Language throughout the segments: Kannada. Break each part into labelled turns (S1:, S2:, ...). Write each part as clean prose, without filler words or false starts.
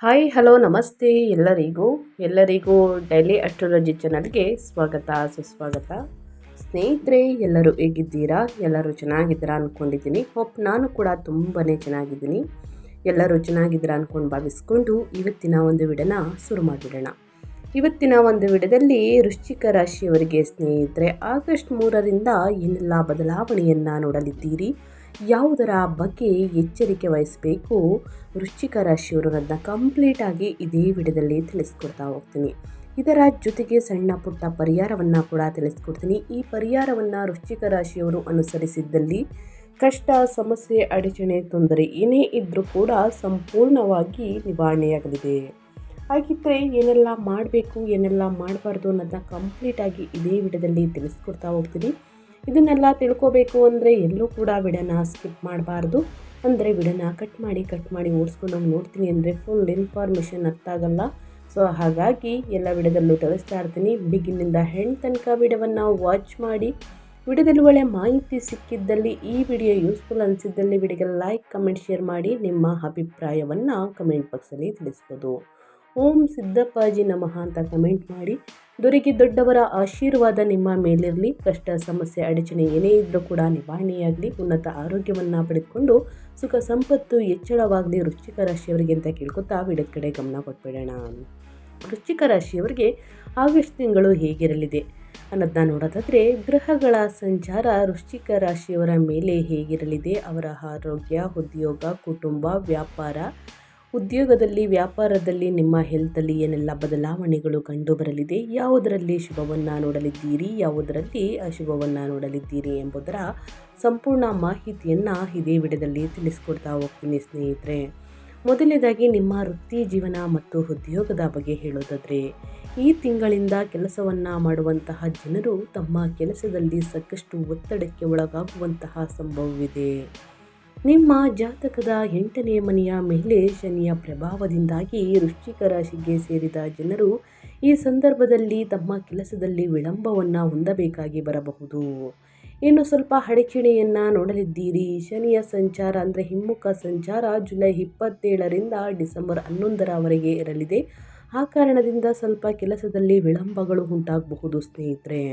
S1: ಹಾಯ್ ಹಲೋ ನಮಸ್ತೆ ಎಲ್ಲರಿಗೂ ಡೈಲಿ ಅಸ್ಟ್ರಾಲಜಿ ಚಾನಲ್ಗೆ ಸ್ವಾಗತ ಸುಸ್ವಾಗತ. ಸ್ನೇಹಿತರೆ, ಎಲ್ಲರೂ ಹೇಗಿದ್ದೀರಾ? ಎಲ್ಲರೂ ಚೆನ್ನಾಗಿದ್ದೀರಾ ಅಂದ್ಕೊಂಡಿದ್ದೀನಿ. ನಾನು ಕೂಡ ತುಂಬಾ ಚೆನ್ನಾಗಿದ್ದೀನಿ. ಎಲ್ಲರೂ ಚೆನ್ನಾಗಿದ್ದೀರಾ ಅಂದ್ಕೊಂಡು ಭಾವಿಸ್ಕೊಂಡು ಇವತ್ತಿನ ಒಂದು ವಿಡಿಯೋನ ಶುರು ಮಾಡಿಬಿಡೋಣ. ಇವತ್ತಿನ ಒಂದು ವಿಡಿಯೋದಲ್ಲಿ ವೃಶ್ಚಿಕ ರಾಶಿಯವರಿಗೆ ಸ್ನೇಹಿತರೆ ಆಗಸ್ಟ್ 3ರಿಂದ ಏನೆಲ್ಲ ಬದಲಾವಣೆಯನ್ನು ನೋಡಲಿದ್ದೀರಿ, ಯಾವುದರ ಬಗ್ಗೆ ಎಚ್ಚರಿಕೆ ವಹಿಸಬೇಕು, ವೃಶ್ಚಿಕ ರಾಶಿಯವರು ನನ್ನ ಕಂಪ್ಲೀಟಾಗಿ ಇದೇ ವಿಡಿಯೋದಲ್ಲಿ ತಿಳಿಸ್ಕೊಡ್ತಾ ಹೋಗ್ತೀನಿ. ಇದರ ಜೊತೆಗೆ ಸಣ್ಣ ಪುಟ್ಟ ಪರಿಹಾರವನ್ನು ಕೂಡ ತಿಳಿಸ್ಕೊಡ್ತೀನಿ. ಈ ಪರಿಹಾರವನ್ನು ವೃಶ್ಚಿಕ ರಾಶಿಯವರು ಅನುಸರಿಸಿದ್ದಲ್ಲಿ ಕಷ್ಟ, ಸಮಸ್ಯೆ, ಅಡಚಣೆ, ತೊಂದರೆ ಏನೇ ಇದ್ದರೂ ಕೂಡ ಸಂಪೂರ್ಣವಾಗಿ ನಿವಾರಣೆಯಾಗಲಿದೆ. ಹಾಗಿದ್ದರೆ ಏನೆಲ್ಲ ಮಾಡಬೇಕು, ಏನೆಲ್ಲ ಮಾಡಬಾರ್ದು ಅನ್ನೋದನ್ನ ಕಂಪ್ಲೀಟಾಗಿ ಇದೇ ವಿಡಿಯೋದಲ್ಲಿ ತಿಳಿಸ್ಕೊಡ್ತಾ ಹೋಗ್ತೀನಿ. ಇದನ್ನೆಲ್ಲ ತಿಳ್ಕೋಬೇಕು ಅಂದರೆ ಎಲ್ಲೂ ಕೂಡ ವಿಡಿಯೋನ ಸ್ಕಿಪ್ ಮಾಡಬಾರ್ದು. ಅಂದರೆ ವಿಡಿಯೋನ ಕಟ್ ಮಾಡಿ ಓಡಿಸ್ಕೊಂಡು ನೋಡ್ತೀನಿ ಅಂದರೆ ಫುಲ್ ಇನ್ಫಾರ್ಮೇಷನ್ ಅರ್ಥ ಆಗಲ್ಲ. ಸೊ ಹಾಗಾಗಿ ಎಲ್ಲ ವಿಡಿಯೋದಲ್ಲೂ ತಿಳಿಸ್ತಾ ಇರ್ತೀನಿ. ಬಿಗಿನಿಂದ ಹೆಣ್ಣು ತನಕ ವಿಡಿಯೋವನ್ನು ವಾಚ್ ಮಾಡಿ. ವಿಡಿಯೋದಲ್ಲಿ ಒಳ್ಳೆ ಮಾಹಿತಿ ಸಿಕ್ಕಿದ್ದಲ್ಲಿ, ಈ ವಿಡಿಯೋ ಯೂಸ್ಫುಲ್ ಅನಿಸಿದ್ದಲ್ಲಿ ವಿಡಿಯೋಗೆ ಲೈಕ್, ಕಮೆಂಟ್, ಶೇರ್ ಮಾಡಿ ನಿಮ್ಮ ಅಭಿಪ್ರಾಯವನ್ನು ಕಮೆಂಟ್ ಬಾಕ್ಸಲ್ಲಿ ತಿಳಿಸ್ಬೋದು. ಓಂ ಸಿದ್ದಪ್ಪಾಜಿ ನಮಃ ಅಂತ ಕಮೆಂಟ್ ಮಾಡಿ. ದೊರೆಗೆ ದೊಡ್ಡವರ ಆಶೀರ್ವಾದ ನಿಮ್ಮ ಮೇಲಿರಲಿ. ಕಷ್ಟ, ಸಮಸ್ಯೆ, ಅಡಚಣೆ ಏನೇ ಇದ್ದರೂ ಕೂಡ ನಿವಾರಣೆಯಾಗಲಿ. ಉನ್ನತ ಆರೋಗ್ಯವನ್ನು ಪಡೆದುಕೊಂಡು ಸುಖ ಸಂಪತ್ತು ಹೆಚ್ಚಳವಾಗಲಿ ವೃಶ್ಚಿಕ ರಾಶಿಯವರಿಗೆ ಅಂತ ಕೇಳ್ಕೊತಾ ವಿಡಿಯೋ ಕಡೆ ಗಮನ ಕೊಟ್ಬಿಡೋಣ. ವೃಶ್ಚಿಕ ರಾಶಿಯವರಿಗೆ ಆಗಸ್ಟ್ ತಿಂಗಳು ಹೇಗಿರಲಿದೆ ಅನ್ನೋದನ್ನ ನೋಡೋದಾದರೆ, ಗ್ರಹಗಳ ಸಂಚಾರ ವೃಶ್ಚಿಕ ರಾಶಿಯವರ ಮೇಲೆ ಹೇಗಿರಲಿದೆ, ಅವರ ಆರೋಗ್ಯ, ಉದ್ಯೋಗ, ಕುಟುಂಬ, ವ್ಯಾಪಾರದಲ್ಲಿ ನಿಮ್ಮ ಹೆಲ್ತಲ್ಲಿ ಏನೆಲ್ಲ ಬದಲಾವಣೆಗಳು ಕಂಡು ಬರಲಿದೆ, ಯಾವುದರಲ್ಲಿ ಶುಭವನ್ನು ನೋಡಲಿದ್ದೀರಿ, ಯಾವುದರಲ್ಲಿ ಅಶುಭವನ್ನು ನೋಡಲಿದ್ದೀರಿ ಎಂಬುದರ ಸಂಪೂರ್ಣ ಮಾಹಿತಿಯನ್ನು ಇದೇ ವಿಡಿಯೋದಲ್ಲಿ ತಿಳಿಸ್ಕೊಡ್ತಾ ಹೋಗ್ತೀನಿ ಸ್ನೇಹಿತರೆ. ಮೊದಲನೇದಾಗಿ ನಿಮ್ಮ ವೃತ್ತಿ ಜೀವನ ಮತ್ತು ಉದ್ಯೋಗದ ಬಗ್ಗೆ ಹೇಳೋದಾದರೆ, ಈ ತಿಂಗಳಿಂದ ಕೆಲಸವನ್ನು ಮಾಡುವಂತಹ ಜನರು ತಮ್ಮ ಕೆಲಸದಲ್ಲಿ ಸಾಕಷ್ಟು ಒತ್ತಡಕ್ಕೆ ಒಳಗಾಗುವಂತಹ ಸಂಭವವಿದೆ. ನಿಮ್ಮ ಜಾತಕದ 8ನೇ ಮನೆಯ ಮೇಲೆ ಶನಿಯ ಪ್ರಭಾವದಿಂದಾಗಿ ವೃಶ್ಚಿಕ ರಾಶಿಗೆ ಸೇರಿದ ಜನರು ಈ ಸಂದರ್ಭದಲ್ಲಿ ತಮ್ಮ ಕೆಲಸದಲ್ಲಿ ವಿಳಂಬವನ್ನು ಹೊಂದಬೇಕಾಗಿ ಬರಬಹುದು. ಇನ್ನು ಸ್ವಲ್ಪ ಅಡಚಣೆಯನ್ನು ನೋಡಲಿದ್ದೀರಿ. ಶನಿಯ ಸಂಚಾರ ಅಂದರೆ ಹಿಮ್ಮುಖ ಸಂಚಾರ ಜುಲೈ 27ರಿಂದ ಡಿಸೆಂಬರ್ 11ರವರೆಗೆ ಇರಲಿದೆ. ಆ ಕಾರಣದಿಂದ ಸ್ವಲ್ಪ ಕೆಲಸದಲ್ಲಿ ವಿಳಂಬಗಳು ಉಂಟಾಗಬಹುದು ಸ್ನೇಹಿತರೆ.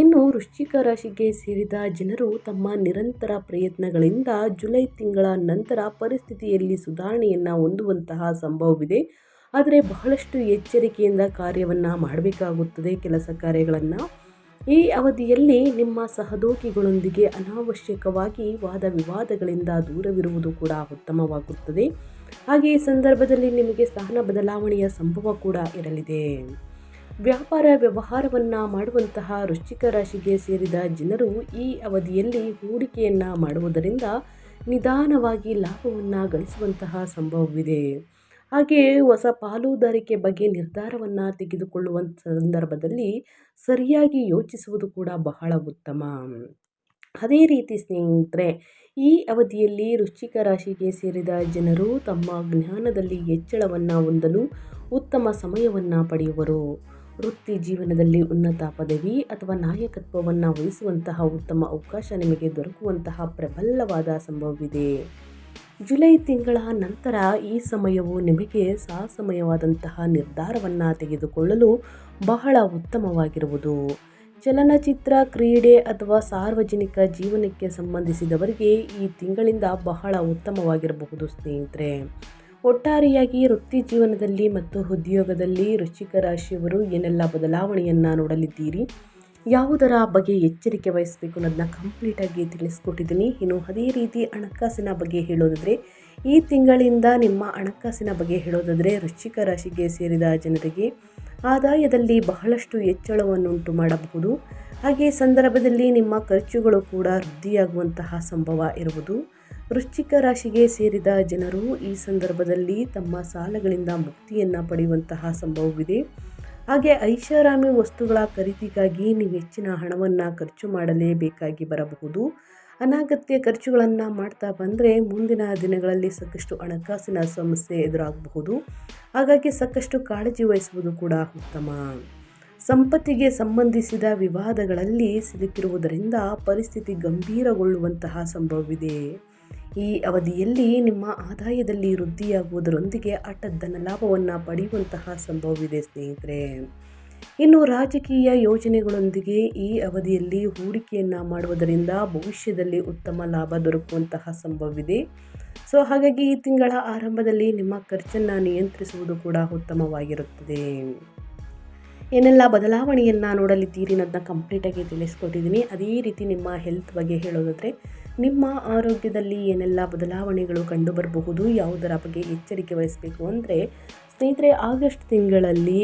S1: ಇನ್ನು ವೃಶ್ಚಿಕ ರಾಶಿಗೆ ಸೇರಿದ ಜನರು ತಮ್ಮ ನಿರಂತರ ಪ್ರಯತ್ನಗಳಿಂದ ಜುಲೈ ತಿಂಗಳ ನಂತರ ಪರಿಸ್ಥಿತಿಯಲ್ಲಿ ಸುಧಾರಣೆಯನ್ನು ಹೊಂದುವಂತಹ ಸಂಭವವಿದೆ. ಆದರೆ ಬಹಳಷ್ಟು ಎಚ್ಚರಿಕೆಯಿಂದ ಕಾರ್ಯವನ್ನು ಮಾಡಬೇಕಾಗುತ್ತದೆ. ಕೆಲಸ ಕಾರ್ಯಗಳನ್ನು ಈ ಅವಧಿಯಲ್ಲಿ ನಿಮ್ಮ ಸಹೋದ್ಯೋಗಿಗಳೊಂದಿಗೆ ಅನಾವಶ್ಯಕವಾಗಿ ವಾದ ವಿವಾದಗಳಿಂದ ದೂರವಿರುವುದು ಕೂಡ ಉತ್ತಮವಾಗುತ್ತದೆ. ಹಾಗೆ ಈ ಸಂದರ್ಭದಲ್ಲಿ ನಿಮಗೆ ಸ್ಥಾನ ಬದಲಾವಣೆಯ ಸಂಭವ ಕೂಡ ಇರಲಿದೆ. ವ್ಯವಹಾರವನ್ನು ಮಾಡುವಂತಹ ವೃಶ್ಚಿಕ ರಾಶಿಗೆ ಸೇರಿದ ಜನರು ಈ ಅವಧಿಯಲ್ಲಿ ಹೂಡಿಕೆಯನ್ನು ಮಾಡುವುದರಿಂದ ನಿಧಾನವಾಗಿ ಲಾಭವನ್ನು ಗಳಿಸುವಂತಹ ಸಂಭವವಿದೆ. ಹಾಗೆ ಹೊಸ ಪಾಲುದಾರಿಕೆ ಬಗ್ಗೆ ನಿರ್ಧಾರವನ್ನು ತೆಗೆದುಕೊಳ್ಳುವ ಸಂದರ್ಭದಲ್ಲಿ ಸರಿಯಾಗಿ ಯೋಚಿಸುವುದು ಕೂಡ ಬಹಳ ಉತ್ತಮ. ಅದೇ ರೀತಿ ಸ್ನೇಹಿತರೆ, ಈ ಅವಧಿಯಲ್ಲಿ ವೃಶ್ಚಿಕ ರಾಶಿಗೆ ಸೇರಿದ ಜನರು ತಮ್ಮ ಜ್ಞಾನದಲ್ಲಿ ಹೆಚ್ಚಳವನ್ನು ಹೊಂದಲು ಉತ್ತಮ ಸಮಯವನ್ನು ಪಡೆಯುವರು. ವೃತ್ತಿ ಜೀವನದಲ್ಲಿ ಉನ್ನತ ಪದವಿ ಅಥವಾ ನಾಯಕತ್ವವನ್ನು ವಹಿಸುವಂತಹ ಉತ್ತಮ ಅವಕಾಶ ನಿಮಗೆ ದೊರಕುವಂತಹ ಪ್ರಬಲವಾದ ಸಂಭವವಿದೆ. ಜುಲೈ ತಿಂಗಳ ನಂತರ ಈ ಸಮಯವು ನಿಮಗೆ ಸಮಯವಾದಂತಹ ನಿರ್ಧಾರವನ್ನು ತೆಗೆದುಕೊಳ್ಳಲು ಬಹಳ ಉತ್ತಮವಾಗಿರುವುದು. ಚಲನಚಿತ್ರ, ಕ್ರೀಡೆ ಅಥವಾ ಸಾರ್ವಜನಿಕ ಜೀವನಕ್ಕೆ ಸಂಬಂಧಿಸಿದವರಿಗೆ ಈ ತಿಂಗಳಿಂದ ಬಹಳ ಉತ್ತಮವಾಗಿರಬಹುದು ಸ್ನೇಹಿತರೆ. ಒಟ್ಟಾರೆಯಾಗಿ ವೃತ್ತಿ ಜೀವನದಲ್ಲಿ ಮತ್ತು ಉದ್ಯೋಗದಲ್ಲಿ ವೃಶ್ಚಿಕ ರಾಶಿಯವರು ಏನೆಲ್ಲ ಬದಲಾವಣೆಯನ್ನು ನೋಡಲಿದ್ದೀರಿ, ಯಾವುದರ ಬಗ್ಗೆ ಎಚ್ಚರಿಕೆ ವಹಿಸಬೇಕು ಅನ್ನೋದನ್ನ ಕಂಪ್ಲೀಟಾಗಿ ತಿಳಿಸ್ಕೊಟ್ಟಿದ್ದೀನಿ. ಇನ್ನು ಅದೇ ರೀತಿ ಹಣಕಾಸಿನ ಬಗ್ಗೆ ಹೇಳೋದಾದರೆ, ಈ ತಿಂಗಳಿಂದ ನಿಮ್ಮ ಹಣಕಾಸಿನ ಬಗ್ಗೆ ಹೇಳೋದಾದರೆ ವೃಶ್ಚಿಕ ರಾಶಿಗೆ ಸೇರಿದ ಜನರಿಗೆ ಆದಾಯದಲ್ಲಿ ಬಹಳಷ್ಟು ಹೆಚ್ಚಳವನ್ನುಂಟು ಮಾಡಬಹುದು. ಹಾಗೆ ಸಂದರ್ಭದಲ್ಲಿ ನಿಮ್ಮ ಖರ್ಚುಗಳು ಕೂಡ ವೃದ್ಧಿಯಾಗುವಂತಹ ಸಂಭವ ಇರುವುದು. ವೃಶ್ಚಿಕ ರಾಶಿಗೆ ಸೇರಿದ ಜನರು ಈ ಸಂದರ್ಭದಲ್ಲಿ ತಮ್ಮ ಸಾಲಗಳಿಂದ ಮುಕ್ತಿಯನ್ನು ಪಡೆಯುವಂತಹ ಸಂಭವವಿದೆ. ಹಾಗೆ ಐಷಾರಾಮಿ ವಸ್ತುಗಳ ಖರೀದಿಗಾಗಿ ನೀವು ಹೆಚ್ಚಿನ ಹಣವನ್ನು ಖರ್ಚು ಮಾಡಲೇಬೇಕಾಗಿ ಬರಬಹುದು. ಅನಗತ್ಯ ಖರ್ಚುಗಳನ್ನು ಮಾಡ್ತಾ ಬಂದರೆ ಮುಂದಿನ ದಿನಗಳಲ್ಲಿ ಸಾಕಷ್ಟು ಹಣಕಾಸಿನ ಸಮಸ್ಯೆ ಎದುರಾಗಬಹುದು. ಹಾಗಾಗಿ ಸಾಕಷ್ಟು ಕಾಳಜಿ ವಹಿಸುವುದು ಕೂಡ ಉತ್ತಮ. ಸಂಪತ್ತಿಗೆ ಸಂಬಂಧಿಸಿದ ವಿವಾದಗಳಲ್ಲಿ ಸಿಲುಕಿರುವುದರಿಂದ ಪರಿಸ್ಥಿತಿ ಗಂಭೀರಗೊಳ್ಳುವಂತಹ ಸಂಭವವಿದೆ. ಈ ಅವಧಿಯಲ್ಲಿ ನಿಮ್ಮ ಆದಾಯದಲ್ಲಿ ವೃದ್ಧಿಯಾಗುವುದರೊಂದಿಗೆ ಧನ ಲಾಭವನ್ನು ಪಡೆಯುವಂತಹ ಸಂಭವವಿದೆ ಸ್ನೇಹಿತರೆ. ಇನ್ನು ರಾಜಕೀಯ ಯೋಜನೆಗಳೊಂದಿಗೆ ಈ ಅವಧಿಯಲ್ಲಿ ಹೂಡಿಕೆಯನ್ನು ಮಾಡುವುದರಿಂದ ಭವಿಷ್ಯದಲ್ಲಿ ಉತ್ತಮ ಲಾಭ ದೊರಕುವಂತಹ ಸಂಭವವಿದೆ. ಸೊ ಹಾಗಾಗಿ ಈ ತಿಂಗಳ ಆರಂಭದಲ್ಲಿ ನಿಮ್ಮ ಖರ್ಚನ್ನು ನಿಯಂತ್ರಿಸುವುದು ಕೂಡ ಉತ್ತಮವಾಗಿರುತ್ತದೆ. ಏನೆಲ್ಲ ಬದಲಾವಣೆಯನ್ನು ನೋಡಲಿದ್ದೀರಿ ಅನ್ನೋದನ್ನ ಕಂಪ್ಲೀಟಾಗಿ ತಿಳಿಸ್ಕೊಟ್ಟಿದ್ದೀನಿ. ಅದೇ ರೀತಿ ನಿಮ್ಮ ಹೆಲ್ತ್ ಬಗ್ಗೆ ಹೇಳೋದಾದರೆ ನಿಮ್ಮ ಆರೋಗ್ಯದಲ್ಲಿ ಏನೆಲ್ಲ ಬದಲಾವಣೆಗಳು ಕಂಡುಬರಬಹುದು, ಯಾವುದರ ಬಗ್ಗೆ ಎಚ್ಚರಿಕೆ ವಹಿಸಬೇಕು ಅಂದರೆ ಸ್ನೇಹಿತರೆ, ಆಗಸ್ಟ್ ತಿಂಗಳಲ್ಲಿ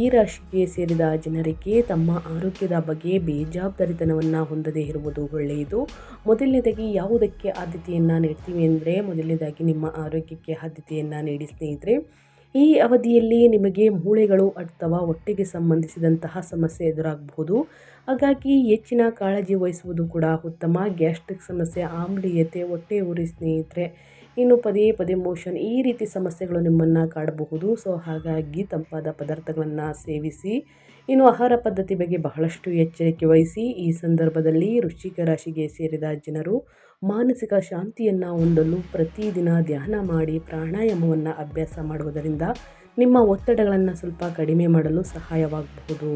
S1: ಈ ರಾಶಿಗೆ ಸೇರಿದ ಜನರಿಗೆ ತಮ್ಮ ಆರೋಗ್ಯದ ಬಗ್ಗೆ ಬೇಜವಾಬ್ದಾರಿತನವನ್ನು ಹೊಂದದೇ ಇರುವುದು ಒಳ್ಳೆಯದು. ಮೊದಲನೇದಾಗಿ ಯಾವುದಕ್ಕೆ ಆದ್ಯತೆಯನ್ನು ನೀಡ್ತೀವಿ ಅಂದರೆ ಮೊದಲನೇದಾಗಿ ನಿಮ್ಮ ಆರೋಗ್ಯಕ್ಕೆ ಆದ್ಯತೆಯನ್ನು ನೀಡಿ ಸ್ನೇಹಿತರೆ. ಈ ಅವಧಿಯಲ್ಲಿ ನಿಮಗೆ ಮೂಳೆಗಳು ಅಥವಾ ಹೊಟ್ಟೆಗೆ ಸಂಬಂಧಿಸಿದಂತಹ ಸಮಸ್ಯೆ ಎದುರಾಗಬಹುದು. ಹಾಗಾಗಿ ಹೆಚ್ಚಿನ ಕಾಳಜಿ ವಹಿಸುವುದು ಕೂಡ ಉತ್ತಮ. ಗ್ಯಾಸ್ಟ್ರಿಕ್ ಸಮಸ್ಯೆ, ಆಮ್ಲೀಯತೆ, ಹೊಟ್ಟೆ ಉರಿ ಸ್ನೇಹಿತರೆ, ಇನ್ನು ಪದೇ ಪದೇ ಮೋಷನ್, ಈ ರೀತಿ ಸಮಸ್ಯೆಗಳು ನಿಮ್ಮನ್ನು ಕಾಡಬಹುದು. ಸೊ ಹಾಗಾಗಿ ತಂಪಾದ ಪದಾರ್ಥಗಳನ್ನು ಸೇವಿಸಿ. ಇನ್ನು ಆಹಾರ ಪದ್ಧತಿ ಬಗ್ಗೆ ಬಹಳಷ್ಟು ಎಚ್ಚರಿಕೆ ವಹಿಸಿ. ಈ ಸಂದರ್ಭದಲ್ಲಿ ವೃಶ್ಚಿಕ ರಾಶಿಗೆ ಸೇರಿದ ಜನರು ಮಾನಸಿಕ ಶಾಂತಿಯನ್ನು ಹೊಂದಲು ಪ್ರತಿದಿನ ಧ್ಯಾನ ಮಾಡಿ ಪ್ರಾಣಾಯಾಮವನ್ನು ಅಭ್ಯಾಸ ಮಾಡುವುದರಿಂದ ನಿಮ್ಮ ಒತ್ತಡಗಳನ್ನು ಸ್ವಲ್ಪ ಕಡಿಮೆ ಮಾಡಲು ಸಹಾಯವಾಗಬಹುದು.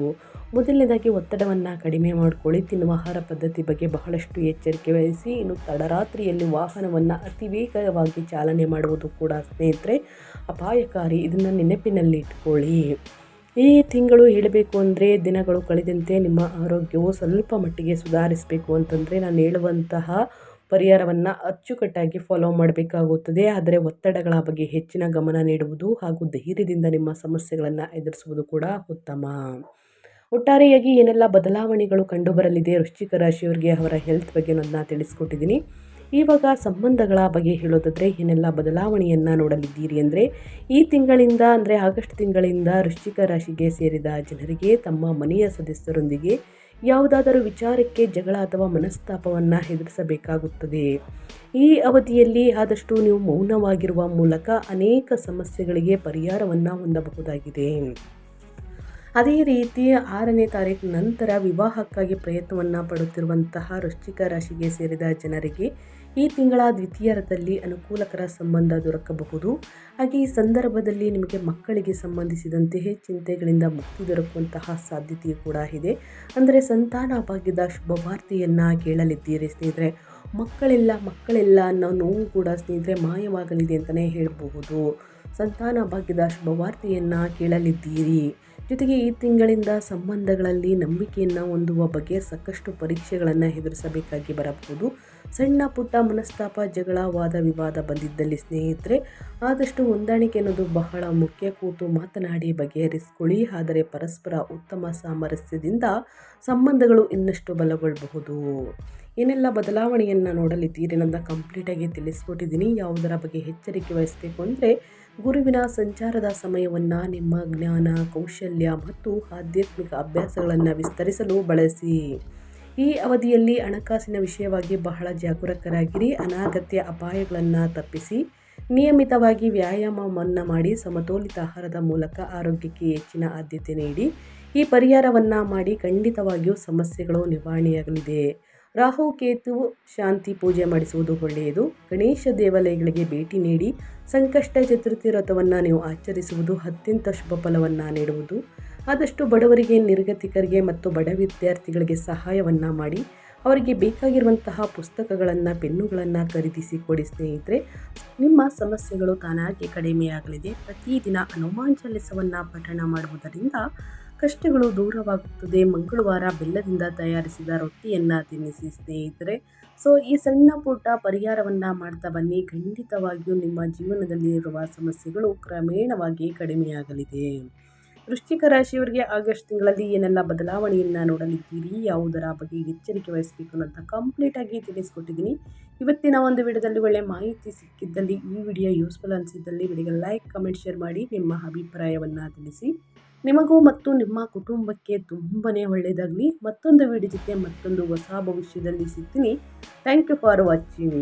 S1: ಮೊದಲನೇದಾಗಿ ಒತ್ತಡವನ್ನು ಕಡಿಮೆ ಮಾಡಿಕೊಳ್ಳಿ. ತಿನ್ನುವ ಆಹಾರ ಪದ್ಧತಿ ಬಗ್ಗೆ ಬಹಳಷ್ಟು ಎಚ್ಚರಿಕೆ ವಹಿಸಿ. ಇನ್ನು ತಡರಾತ್ರಿಯಲ್ಲಿ ವಾಹನವನ್ನು ಅತಿ ವೇಗವಾಗಿ ಚಾಲನೆ ಮಾಡುವುದು ಕೂಡ ಸ್ನೇಹಿತರೆ ಅಪಾಯಕಾರಿ. ಇದನ್ನು ನೆನಪಿನಲ್ಲಿ ಇಟ್ಕೊಳ್ಳಿ. ಈ ತಿಂಗಳು ಹೇಳಬೇಕು ಅಂದರೆ ದಿನಗಳು ಕಳೆದಂತೆ ನಿಮ್ಮ ಆರೋಗ್ಯವು ಸ್ವಲ್ಪ ಮಟ್ಟಿಗೆ ಸುಧಾರಿಸಬೇಕು ಅಂತಂದರೆ ನಾನು ಹೇಳುವಂತಹ ಪರಿಹಾರವನ್ನು ಅಚ್ಚುಕಟ್ಟಾಗಿ ಫಾಲೋ ಮಾಡಬೇಕಾಗುತ್ತದೆ. ಆದರೆ ಒತ್ತಡಗಳ ಬಗ್ಗೆ ಹೆಚ್ಚಿನ ಗಮನ ನೀಡುವುದು ಹಾಗೂ ಧೈರ್ಯದಿಂದ ನಿಮ್ಮ ಸಮಸ್ಯೆಗಳನ್ನು ಎದುರಿಸುವುದು ಕೂಡ ಉತ್ತಮ. ಒಟ್ಟಾರೆಯಾಗಿ ಏನೆಲ್ಲ ಬದಲಾವಣೆಗಳು ಕಂಡುಬರಲಿದೆ ವೃಶ್ಚಿಕ ರಾಶಿಯವರಿಗೆ ಅವರ ಹೆಲ್ತ್ ಬಗ್ಗೆ ನಾನು ತಿಳಿಸ್ಕೊಟ್ಟಿದ್ದೀನಿ. ಇವಾಗ ಸಂಬಂಧಗಳ ಬಗ್ಗೆ ಹೇಳೋದಾದರೆ ಏನೆಲ್ಲ ಬದಲಾವಣೆಯನ್ನು ನೋಡಲಿದ್ದೀರಿ ಅಂದರೆ ಈ ತಿಂಗಳಿಂದ ಅಂದರೆ ಆಗಸ್ಟ್ ತಿಂಗಳಿಂದ ವೃಶ್ಚಿಕ ರಾಶಿಗೆ ಸೇರಿದ ಜನರಿಗೆ ತಮ್ಮ ಮನೆಯ ಸದಸ್ಯರೊಂದಿಗೆ ಯಾವುದಾದರೂ ವಿಚಾರಕ್ಕೆ ಜಗಳ ಅಥವಾ ಮನಸ್ತಾಪವನ್ನು ಎದುರಿಸಬೇಕಾಗುತ್ತದೆ. ಈ ಅವಧಿಯಲ್ಲಿ ಆದಷ್ಟು ನೀವು ಮೌನವಾಗಿರುವ ಮೂಲಕ ಅನೇಕ ಸಮಸ್ಯೆಗಳಿಗೆ ಪರಿಹಾರವನ್ನು ಹೊಂದಬಹುದಾಗಿದೆ. ಅದೇ ರೀತಿ 6ನೇ ತಾರೀಕು ನಂತರ ವಿವಾಹಕ್ಕಾಗಿ ಪ್ರಯತ್ನವನ್ನು ಪಡುತ್ತಿರುವಂತಹ ವೃಶ್ಚಿಕ ರಾಶಿಗೆ ಸೇರಿದ ಜನರಿಗೆ ಈ ತಿಂಗಳ ದ್ವಿತೀಯಾರ್ಧದಲ್ಲಿ ಅನುಕೂಲಕರ ಸಂಬಂಧ ದೊರಕಬಹುದು. ಹಾಗೆ ಈ ಸಂದರ್ಭದಲ್ಲಿ ನಿಮಗೆ ಮಕ್ಕಳಿಗೆ ಸಂಬಂಧಿಸಿದಂತೆ ಚಿಂತೆಗಳಿಂದ ಮುಕ್ತಿ ದೊರಕುವಂತಹ ಸಾಧ್ಯತೆಯೂ ಕೂಡ ಇದೆ. ಅಂದರೆ ಸಂತಾನ ಭಾಗ್ಯದ ಶುಭವಾರ್ತೆಯನ್ನು ಕೇಳಲಿದ್ದೀರಿ ಸ್ನೇಹಿತರೆ. ಮಕ್ಕಳಿಲ್ಲ ಅನ್ನೋ ನೋವು ಕೂಡ ಸ್ನೇಹಿತರೆ ಮಾಯವಾಗಲಿದೆ ಅಂತಲೇ ಹೇಳಬಹುದು. ಸಂತಾನ ಭಾಗ್ಯದ ಶುಭವಾರ್ತೆಯನ್ನು ಕೇಳಲಿದ್ದೀರಿ. ಜೊತೆಗೆ ಈ ತಿಂಗಳಿಂದ ಸಂಬಂಧಗಳಲ್ಲಿ ನಂಬಿಕೆಯನ್ನು ಹೊಂದುವ ಬಗ್ಗೆ ಸಾಕಷ್ಟು ಪರೀಕ್ಷೆಗಳನ್ನು ಎದುರಿಸಬೇಕಾಗಿ ಬರಬಹುದು. ಸಣ್ಣ ಪುಟ್ಟ ಮನಸ್ತಾಪ, ಜಗಳ, ವಾದ ವಿವಾದ ಬಂದಿದ್ದಲ್ಲಿ ಸ್ನೇಹಿತರೆ ಆದಷ್ಟು ಹೊಂದಾಣಿಕೆ ಅನ್ನೋದು ಬಹಳ ಮುಖ್ಯ. ಕೂತು ಮಾತನಾಡಿ ಬಗೆಹರಿಸಿಕೊಳ್ಳಿ. ಆದರೆ ಪರಸ್ಪರ ಉತ್ತಮ ಸಾಮರಸ್ಯದಿಂದ ಸಂಬಂಧಗಳು ಇನ್ನಷ್ಟು ಬಲಗೊಳ್ಳಬಹುದು. ಏನೆಲ್ಲ ಬದಲಾವಣೆಯನ್ನು ನೋಡಲಿದ್ದೀರಿ ಅನ್ನೋದನ್ನ ಕಂಪ್ಲೀಟಾಗಿ ತಿಳಿಸ್ಕೊಟ್ಟಿದ್ದೀನಿ. ಯಾವುದರ ಬಗ್ಗೆ ಎಚ್ಚರಿಕೆ ವಹಿಸಬೇಕು ಅಂದರೆ ಗುರುವಿನ ಸಂಚಾರದ ಸಮಯವನ್ನು ನಿಮ್ಮ ಜ್ಞಾನ, ಕೌಶಲ್ಯ ಮತ್ತು ಆಧ್ಯಾತ್ಮಿಕ ಅಭ್ಯಾಸಗಳನ್ನು ವಿಸ್ತರಿಸಲು ಬಳಸಿ. ಈ ಅವಧಿಯಲ್ಲಿ ಹಣಕಾಸಿನ ವಿಷಯವಾಗಿ ಬಹಳ ಜಾಗರೂಕರಾಗಿರಿ. ಅನಗತ್ಯ ಅಪಾಯಗಳನ್ನು ತಪ್ಪಿಸಿ. ನಿಯಮಿತವಾಗಿ ವ್ಯಾಯಾಮವನ್ನು ಮಾಡಿ ಸಮತೋಲಿತ ಆಹಾರದ ಮೂಲಕ ಆರೋಗ್ಯಕ್ಕೆ ಹೆಚ್ಚಿನ ಆದ್ಯತೆ ನೀಡಿ. ಈ ಪರಿಹಾರವನ್ನು ಮಾಡಿ ಖಂಡಿತವಾಗಿಯೂ ಸಮಸ್ಯೆಗಳು ನಿವಾರಣೆಯಾಗಲಿದೆ. ರಾಹು ಕೇತು ಶಾಂತಿ ಪೂಜೆ ಮಾಡಿಸುವುದು ಒಳ್ಳೆಯದು. ಗಣೇಶ ದೇವಾಲಯಗಳಿಗೆ ಭೇಟಿ ನೀಡಿ ಸಂಕಷ್ಟ ಚತುರ್ಥಿ ವ್ರತವನ್ನು ನೀವು ಆಚರಿಸುವುದು ಅತ್ಯಂತ ಶುಭ ಫಲವನ್ನು ನೀಡುವುದು. ಆದಷ್ಟು ಬಡವರಿಗೆ, ನಿರ್ಗತಿಕರಿಗೆ ಮತ್ತು ಬಡ ವಿದ್ಯಾರ್ಥಿಗಳಿಗೆ ಸಹಾಯವನ್ನು ಮಾಡಿ ಅವರಿಗೆ ಬೇಕಾಗಿರುವಂತಹ ಪುಸ್ತಕಗಳನ್ನು, ಪೆನ್ನುಗಳನ್ನು ಖರೀದಿಸಿ ಕೊಡಿ ಸ್ನೇಹಿತರೆ. ನಿಮ್ಮ ಸಮಸ್ಯೆಗಳು ತಾನಾಗಿ ಕಡಿಮೆಯಾಗಲಿದೆ. ಪ್ರತಿದಿನ ಹನುಮಾನ್ ಚಾಲಿಸವನ್ನು ಪಠಣ ಮಾಡುವುದರಿಂದ ಕಷ್ಟಗಳು ದೂರವಾಗುತ್ತದೆ. ಮಂಗಳವಾರ ಬೆಲ್ಲದಿಂದ ತಯಾರಿಸಿದ ರೊಟ್ಟಿಯನ್ನು ತಿನ್ನಿಸಿ ಸ್ನೇಹಿತರೆ. ಸೊ ಈ ಸಣ್ಣ ಪುಟ್ಟ ಪರಿಹಾರವನ್ನು ಮಾಡ್ತಾ ಬನ್ನಿ. ಖಂಡಿತವಾಗಿಯೂ ನಿಮ್ಮ ಜೀವನದಲ್ಲಿ ಇರುವ ಸಮಸ್ಯೆಗಳು ಕ್ರಮೇಣವಾಗಿ ಕಡಿಮೆಯಾಗಲಿದೆ. ವೃಶ್ಚಿಕ ರಾಶಿಯವರಿಗೆ ಆಗಸ್ಟ್ ತಿಂಗಳಲ್ಲಿ ಏನೆಲ್ಲ ಬದಲಾವಣೆಯನ್ನು ನೋಡಲಿದ್ದೀರಿ, ಯಾವುದರ ಬಗ್ಗೆ ಎಚ್ಚರಿಕೆ ವಹಿಸಬೇಕು ಅನ್ನೋದನ್ನ ಕಂಪ್ಲೀಟಾಗಿ ತಿಳಿಸ್ಕೊಟ್ಟಿದ್ದೀನಿ. ಇವತ್ತಿನ ಒಂದು ವಿಡಿಯೋದಲ್ಲಿ ಒಳ್ಳೆ ಮಾಹಿತಿ ಸಿಕ್ಕಿದ್ದಲ್ಲಿ, ಈ ವಿಡಿಯೋ ಯೂಸ್ಫುಲ್ ಅನಿಸಿದ್ದಲ್ಲಿ ವಿಡಿಯೋಗೆ ಲೈಕ್, ಕಮೆಂಟ್, ಶೇರ್ ಮಾಡಿ ನಿಮ್ಮ ಅಭಿಪ್ರಾಯವನ್ನು ತಿಳಿಸಿ. ನಿಮಗೂ ಮತ್ತು ನಿಮ್ಮ ಕುಟುಂಬಕ್ಕೆ ತುಂಬನೇ ಒಳ್ಳೆಯದಾಗಲಿ. ಮತ್ತೊಂದು ವಿಡಿಯೋ ಜೊತೆ ಮತ್ತೊಂದು ಹೊಸ ಭವಿಷ್ಯದಲ್ಲಿ ಸಿಗ್ತೀನಿ. Thank you for watching.